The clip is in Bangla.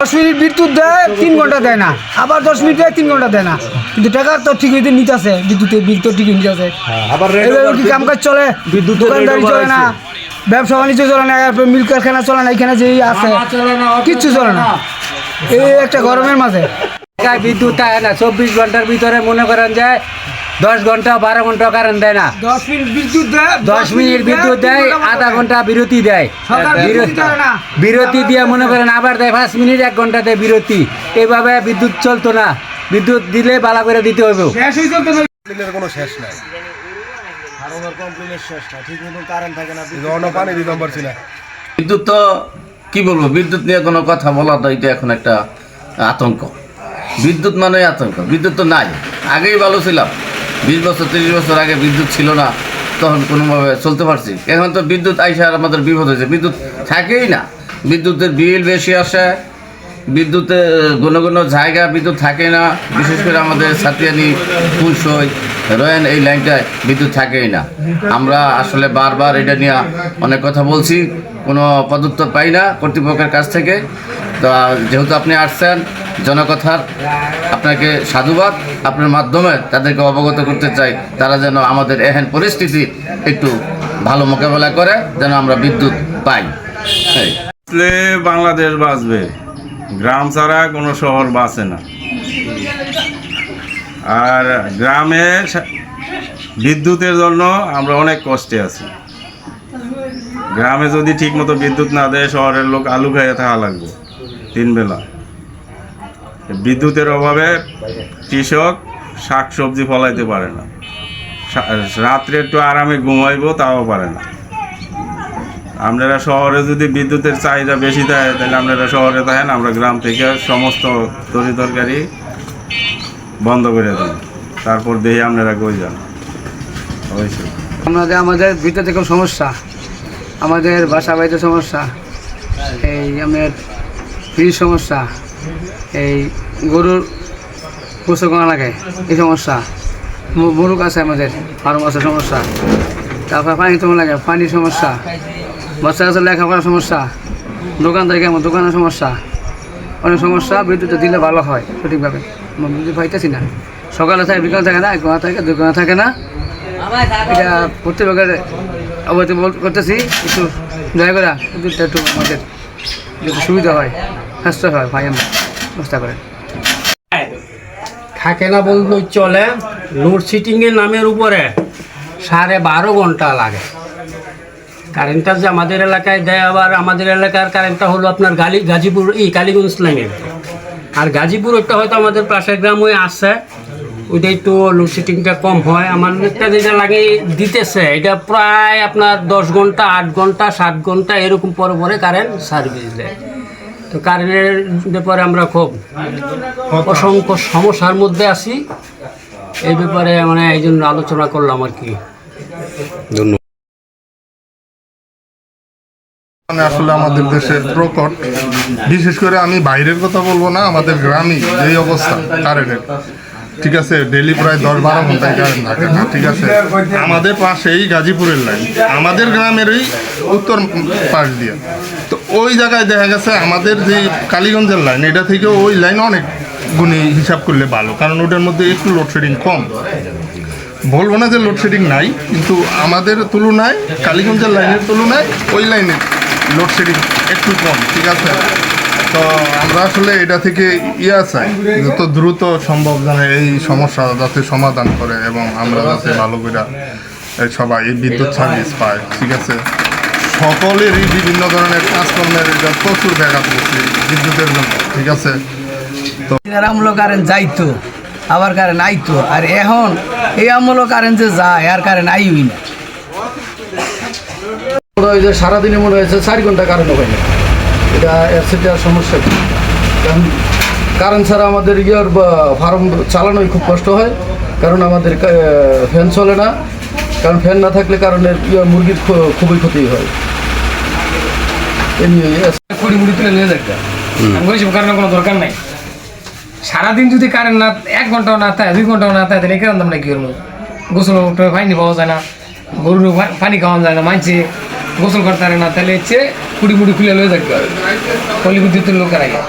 10 মিনিট বিদ্যুৎ দেয় 3 ঘন্টা দেয় না, আবার 10 মিনিট দেয় 3 ঘন্টা দেয় না, কিন্তু টাকা তো ঠিক হইতে নিতেছে, বিদ্যুতের বিল তো ঠিকই নিতেছে। এবার কি কাম কাজ চলে, দোকানদারি চলে না, ব্যবসা বাণিজ্য চলে না, মিল কারখানা চলে না, এখানে যেই আছে কিচ্ছু চলে না এই একটা গরমের মাঝে। বিদ্যুৎ থাকে না 24 ঘন্টার ভিতরে মনে করেন যে 10 ঘন্টা 12 ঘন্টা কারেন্ট দেয় না। 10 মিনিট বিদ্যুৎ দেয়, 10 মিনিট বিদ্যুৎ দেয়, আধা ঘন্টা বিরতি দেয়, বিরতি দিয়ে মনে করেন আবার দেয় 5 মিনিট, 1 ঘন্টা দেয় বিরতি। এইভাবে বিদ্যুৎ চলতো না, বিদ্যুৎ দিলে বালা করে দিতে হবে। কোনো শেষ নাই, ঠিক মতো কারেন্ট থাকে না, পানি দিতে পারছি না। বিদ্যুৎ তো কি বলবো, বিদ্যুৎ নিয়ে কোনো কথা বলা তো এটা এখন একটা আতঙ্ক। বিদ্যুৎ মানে আতঙ্ক, বিদ্যুৎ তো নাই। আগেই ভালো ছিলাম, 20 বছর 30 বছর আগে বিদ্যুৎ ছিল না, তখন কোনোভাবে চলতে পারছি। এখন তো বিদ্যুৎ আইসা আর আমাদের বিপদ হয়েছে, বিদ্যুৎ থাকেই না, বিদ্যুতের বিল বেশি আসে, বিদ্যুতে কোনো কোনো জায়গা বিদ্যুৎ থাকে না, বিশেষ করে আমাদের সাতিয়ানি ফুলসই রয়েন এই লাইনটায় বিদ্যুৎ থাকেই না। আমরা আসলে বারবার এটা নিয়ে অনেক কথা বলছি, কোনো পদুত্তর পাই না কর্তৃপক্ষের কাছ থেকে। তো যেহেতু আপনি আসছেন, জনকথার আপনাকে সাধুবাদ। আপনার মাধ্যমে তাদেরকে অবগত করতে চাই, তারা যেন আমাদের এহেন পরিস্থিতি একটু ভালো মোকাবেলা করে, যেন আমরা বিদ্যুৎ পাই। বাংলাদেশ বাঁচবে, গ্রাম ছাড়া কোনো শহর বাঁচে না। আর গ্রামে বিদ্যুতের জন্য আমরা অনেক কষ্টে আছি। গ্রামে যদি ঠিকমতো বিদ্যুৎ না দেয়, শহরের লোক আলু খাইয়ে থাকা লাগবে 3 বেলা। বিদ্যুতের অভাবে কৃষক শাক সবজি ফলাইতে পারে না, রাত্রে একটু আরামে ঘুমাইবো তাও পারে না। আপনারা শহরে যদি বিদ্যুতের চাহিদা বেশি থাকে, তাহলে আপনারা শহরে থাকেন, আমরা গ্রাম থেকে সমস্ত তরি তরকারি বন্ধ করে দেন, তারপর দেখি আপনারা কই যান। অবশ্যই আমাদের ভিতরে থেকে সমস্যা, আমাদের বাসা বাড়িতে সমস্যা, এই আমাদের ফ্রিজ সমস্যা, এই গরুর গোসল করা লাগে এই সমস্যা, মুরগ আছে আমাদের ফার্ম আছে সমস্যা, তারপর পানি তোমার লাগে পানির সমস্যা, বাচ্চা কাছে লেখাপড়ার সমস্যা, দোকানদারি আমার দোকানের সমস্যা, অনেক সমস্যা। বিদ্যুৎ দিলে ভালো হয় সঠিকভাবে, বিদ্যুৎ পাইতেছি না, সকালে থাকে বিকাল থাকে না, 1 ঘন্টা থাকে 2 ঘন্টা থাকে না। এটা প্রত্যেকের অবগত করতেছি, একটু দয়া করে বিদ্যুৎটা একটু আমাদের যাতে সুবিধা হয়, সাশ্রয় হয় ভাই, আমরা ব্যবস্থা করেন। থাকে না বললেই চলে। লোডশেডিংয়ের নামের উপরে 12.5 ঘন্টা লাগে কারেন্টটা, যে আমাদের এলাকায় দেয়। আবার আমাদের এলাকার কারেন্টটা হলো আপনার গাজীপুর কালীগঞ্জ লাইনের, আর গাজীপুর ওইটা হয়তো আমাদের পাশের গ্রাম হয়ে আসছে, ওইটা একটু লোডশেডিংটা কম হয়। আমার একটা যেটা লাগে দিতেছে, এটা প্রায় আপনার 10 ঘন্টা 8 ঘন্টা 7 ঘন্টা এরকম পরে পরে কারেন্ট সার্ভিস দেয়। তো কারেন্টের ব্যাপারে আমরা খুব অসংখ্য সমস্যার মধ্যে আছি। এই ব্যাপারে মানে এই জন্য আলোচনা করলাম আর কি। আসলে আমাদের দেশের প্রকট, বিশেষ করে আমি বাইরের কথা বলবো না, আমাদের গ্রামে এই অবস্থা কারেন্টের, ঠিক আছে, ডেলি প্রায় 10-12 ঘন্টায় কারেন্ট থাকে না, ঠিক আছে। আমাদের পাশেই গাজীপুরের লাইন, আমাদের গ্রামেরই উত্তর পাশ দিয়ে, তো ওই জায়গায় দেখা গেছে আমাদের যে কালীগঞ্জের লাইন, এটা থেকে ওই লাইন অনেক গুণে হিসাব করলে ভালো, কারণ ওটার মধ্যে একটু লোডশেডিং কম। বলবো না যে লোডশেডিং নাই, কিন্তু আমাদের তুলনায় কালীগঞ্জের লাইনের তুলনায় ওই লাইনে লোডশেডিং একটু কম, ঠিক আছে। তো আমরা আসলে এটা থেকে চাই যত দ্রুত সম্ভব যেন এই সমস্যা যাতে সমাধান করে, এবং আমরা যাতে ভালো করে সবাই এই বিদ্যুৎ সার্ভিস পায়, ঠিক আছে। সকলেরই বিভিন্ন ধরনের কাজকর্মের প্রচুর ব্যাঘাত পড়ছে বিদ্যুতের জন্য, ঠিক আছে। তো আমলো কারেন্ট যাইতো, আবার কারেন্ট আইতো, আর এখন এই আমলো কারেন্ট যে যায় আর কারেন্ট আইই না। সারাদিনে মনে হয়েছে 4 ঘন্টা কারেন্ট হয় না, এটা সেটার সমস্যা। কারণ কারেন্ট ছাড়া আমাদের ফার্ম চালানোই খুব কষ্ট হয়, কারণ আমাদের ফ্যান চলে না, কারণ ফ্যান না থাকলে কারণের মুরগির খুবই ক্ষতি হয়। মুড়ি তুলে নিয়ে যাক, কারণের কোনো দরকার নাই। সারাদিন যদি কারেন্ট না 1 ঘন্টাও না থাকে 2 ঘন্টাও না থাকে, তাহলে কারণ আমরা কি করবো? গোসল পানি পাওয়া যায় না, গরুর পানি খাওয়া যায় না, মানছে গোসল করতে পারে না, তাহলে হচ্ছে মুড়ি খুলে লয়ে যাক, পল্লী বিদ্যুতের লোকের আগে।